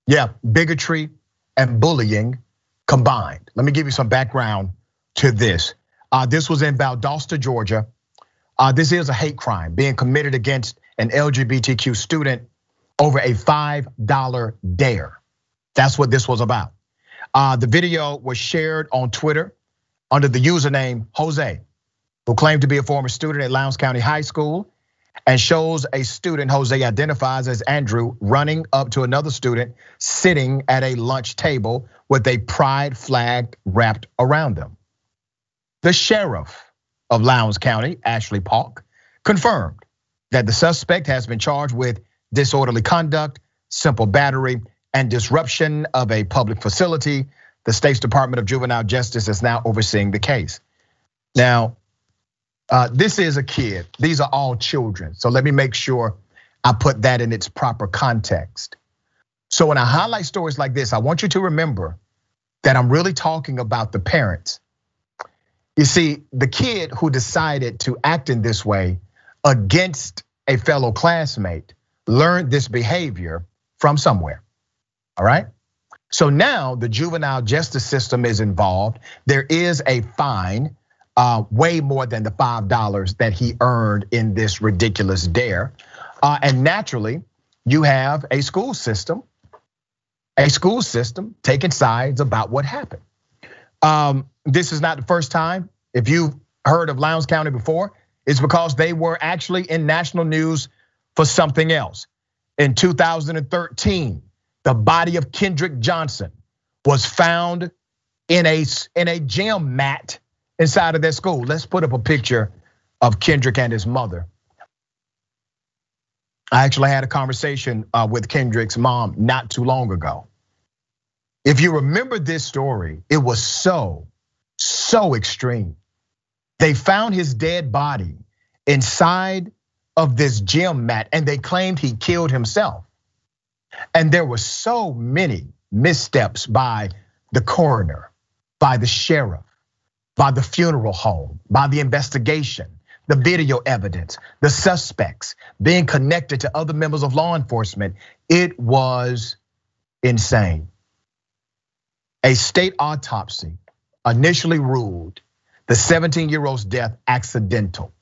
Yeah, bigotry and bullying combined. Let me give you some background to this. This was in Valdosta, Georgia. This is a hate crime being committed against an LGBTQ student over a $5 dare. That's what this was about. The video was shared on Twitter under the username Jose, who claimed to be a former student at Lowndes County High School, and shows a student Jose identifies as Andrew running up to another student sitting at a lunch table with a pride flag wrapped around them. The sheriff of Lowndes County, Ashley Polk, confirmed that the suspect has been charged with disorderly conduct, simple battery, and disruption of a public facility. The state's Department of Juvenile Justice is now overseeing the case. Now, this is a kid. These are all children. So let me make sure I put that in its proper context. So when I highlight stories like this, I want you to remember that I'm really talking about the parents. You see, the kid who decided to act in this way against a fellow classmate learned this behavior from somewhere, all right? So now the juvenile justice system is involved. There is a fine, way more than the $5 that he earned in this ridiculous dare. And naturally, you have a school system taking sides about what happened. This is not the first time. If you've heard of Lowndes County before, it's because they were actually in national news for something else. In 2013, the body of Kendrick Johnson was found in a gym mat inside of their school. Let's put up a picture of Kendrick and his mother. I actually had a conversation with Kendrick's mom not too long ago. If you remember this story, it was so extreme. They found his dead body inside of this gym mat, and they claimed he killed himself. And there were so many missteps by the coroner, by the sheriff, by the funeral home, by the investigation, the video evidence, the suspects being connected to other members of law enforcement. It was insane. A state autopsy initially ruled the 17-year-old's death accidental.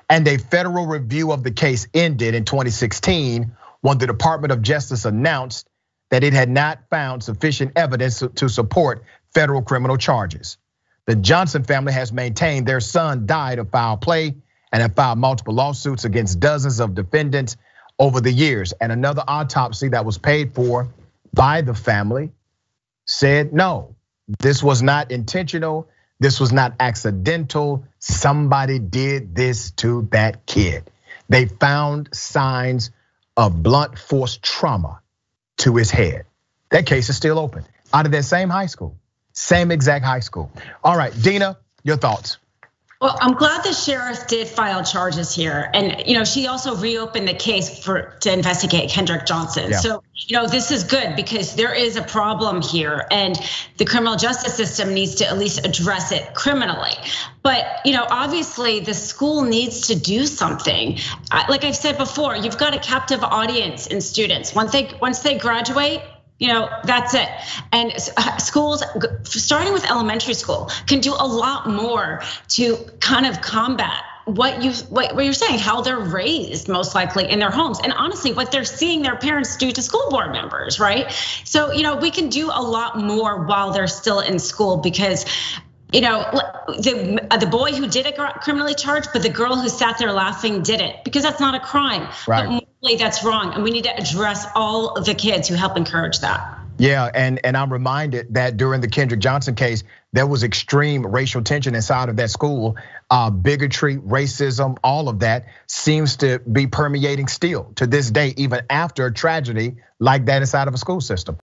And a federal review of the case ended in 2016 when the Department of Justice announced that it had not found sufficient evidence to support federal criminal charges. The Johnson family has maintained their son died of foul play and have filed multiple lawsuits against dozens of defendants over the years. And another autopsy that was paid for by the family said, no, this was not intentional. This was not accidental. Somebody did this to that kid. They found signs of blunt force trauma to his head. That case is still open out of that same high school, same exact high school. All right, Dina, your thoughts. Well, I'm glad the sheriff did file charges here, and she also reopened the case to investigate Kendrick Johnson. Yeah. So this is good because there is a problem here, and the criminal justice system needs to at least address it criminally. But obviously the school needs to do something. Like I've said before, you've got a captive audience in students. Once they graduate, that's it. And schools, starting with elementary school, can do a lot more to kind of combat what you're saying, how they're raised most likely in their homes, and honestly, what they're seeing their parents do to school board members, right? So we can do a lot more while they're still in school because the boy who did it got criminally charged, but the girl who sat there laughing didn't, because that's not a crime. Right. But morally, that's wrong, and we need to address all of the kids who help encourage that. Yeah, and I'm reminded that during the Kendrick Johnson case, there was extreme racial tension inside of that school. Bigotry, racism, all of that seems to be permeating still to this day, even after a tragedy like that inside of a school system.